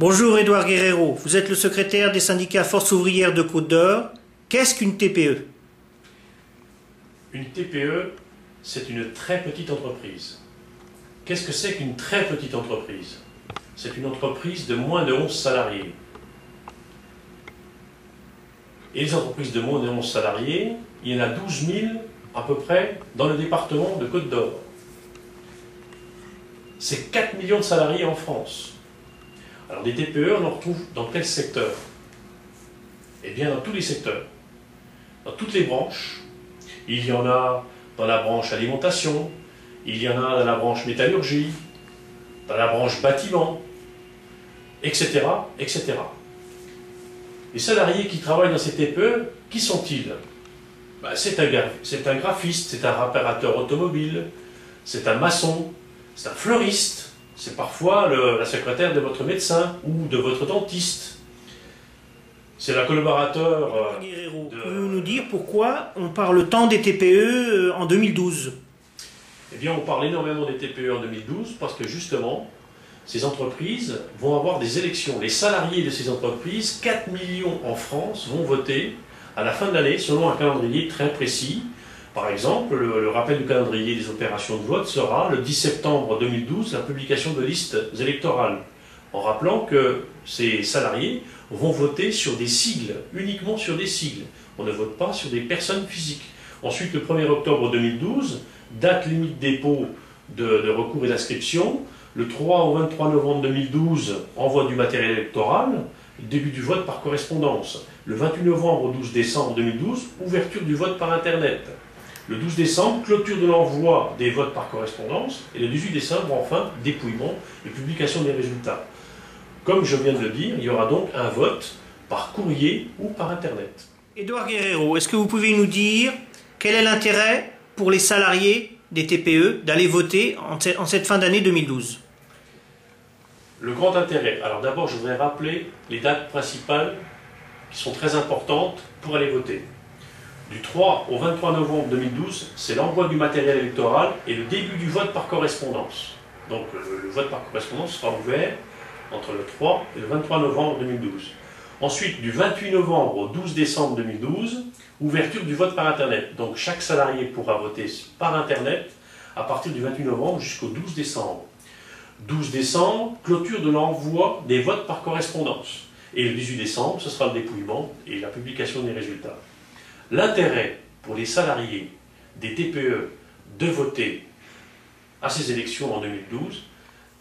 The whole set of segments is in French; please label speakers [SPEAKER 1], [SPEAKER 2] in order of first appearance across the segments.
[SPEAKER 1] Bonjour Édouard Guerrero, vous êtes le secrétaire des syndicats Force ouvrière de Côte d'Or. Qu'est-ce qu'une TPE?
[SPEAKER 2] Une TPE, c'est une très petite entreprise. Qu'est-ce que c'est qu'une très petite entreprise? C'est une entreprise de moins de 11 salariés. Et les entreprises de moins de 11 salariés, il y en a 12 000 à peu près dans le département de Côte d'Or. C'est 4 millions de salariés en France. Alors des TPE, on en retrouve dans quel secteur? Eh bien dans tous les secteurs, dans toutes les branches. Il y en a dans la branche alimentation, il y en a dans la branche métallurgie, dans la branche bâtiment, etc., etc. Les salariés qui travaillent dans ces TPE, qui sont-ils? C'est un graphiste, c'est un réparateur automobile, c'est un maçon, c'est un fleuriste, c'est parfois la secrétaire de votre médecin ou de votre dentiste. C'est la collaborateur...
[SPEAKER 1] Pouvez-vous nous dire pourquoi on parle tant des TPE en 2012?
[SPEAKER 2] Eh bien, on parle énormément des TPE en 2012 parce que justement, ces entreprises vont avoir des élections. Les salariés de ces entreprises, 4 millions en France, vont voter à la fin de l'année selon un calendrier très précis. Par exemple, le rappel du calendrier des opérations de vote sera le 10 septembre 2012, la publication de listes électorales, en rappelant que ces salariés vont voter sur des sigles, uniquement sur des sigles. On ne vote pas sur des personnes physiques. Ensuite, le 1er octobre 2012, date limite dépôt de recours et d'inscription. Le 3 au 23 novembre 2012, envoi du matériel électoral, début du vote par correspondance. Le 28 novembre au 12 décembre 2012, ouverture du vote par Internet. Le 12 décembre, clôture de l'envoi des votes par correspondance. Et le 18 décembre, enfin, dépouillement et publication des résultats. Comme je viens de le dire, il y aura donc un vote par courrier ou par Internet.
[SPEAKER 1] Édouard Guerrero, est-ce que vous pouvez nous dire quel est l'intérêt pour les salariés des TPE d'aller voter en cette fin d'année 2012?
[SPEAKER 2] Le grand intérêt. Alors d'abord, je voudrais rappeler les dates principales qui sont très importantes pour aller voter. Du 3 au 23 novembre 2012, c'est l'envoi du matériel électoral et le début du vote par correspondance. Donc le vote par correspondance sera ouvert entre le 3 et le 23 novembre 2012. Ensuite, du 28 novembre au 12 décembre 2012, ouverture du vote par Internet. Donc chaque salarié pourra voter par Internet à partir du 28 novembre jusqu'au 12 décembre. 12 décembre, clôture de l'envoi des votes par correspondance. Et le 18 décembre, ce sera le dépouillement et la publication des résultats. L'intérêt pour les salariés des TPE de voter à ces élections en 2012,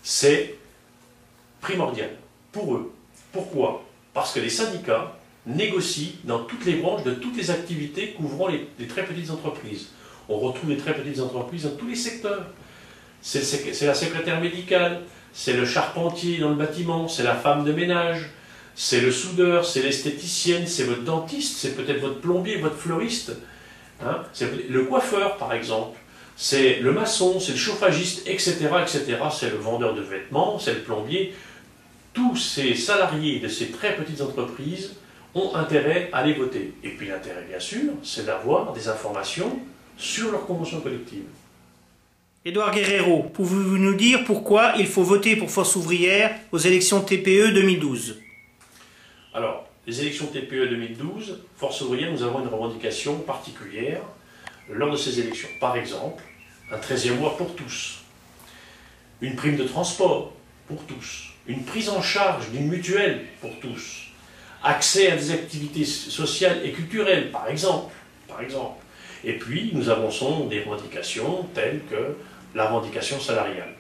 [SPEAKER 2] c'est primordial pour eux. Pourquoi? Parce que les syndicats négocient dans toutes les branches de toutes les activités couvrant les très petites entreprises. On retrouve les très petites entreprises dans tous les secteurs. C'est la secrétaire médicale, c'est le charpentier dans le bâtiment, c'est la femme de ménage, c'est le soudeur, c'est l'esthéticienne, c'est votre dentiste, c'est peut-être votre plombier, votre fleuriste, hein, c'est le coiffeur par exemple, c'est le maçon, c'est le chauffagiste, etc., etc., c'est le vendeur de vêtements, c'est le plombier. Tous ces salariés de ces très petites entreprises ont intérêt à aller voter. Et puis l'intérêt, bien sûr, c'est d'avoir des informations sur leur convention collective.
[SPEAKER 1] Édouard Guerrero, pouvez-vous nous dire pourquoi il faut voter pour Force ouvrière aux élections TPE 2012?
[SPEAKER 2] Alors, les élections TPE 2012, Force ouvrière, nous avons une revendication particulière lors de ces élections. Par exemple, un 13e mois pour tous, une prime de transport pour tous, une prise en charge d'une mutuelle pour tous, accès à des activités sociales et culturelles, par exemple. Et puis, nous avançons des revendications telles que la revendication salariale.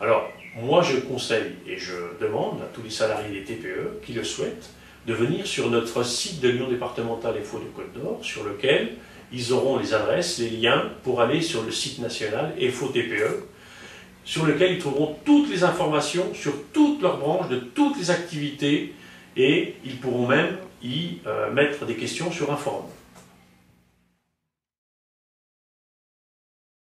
[SPEAKER 2] Alors, moi je conseille et je demande à tous les salariés des TPE qui le souhaitent de venir sur notre site de l'Union départementale FO de Côte d'Or, sur lequel ils auront les adresses, les liens pour aller sur le site national FO TPE, sur lequel ils trouveront toutes les informations sur toutes leurs branches, de toutes les activités, et ils pourront même y mettre des questions sur un forum.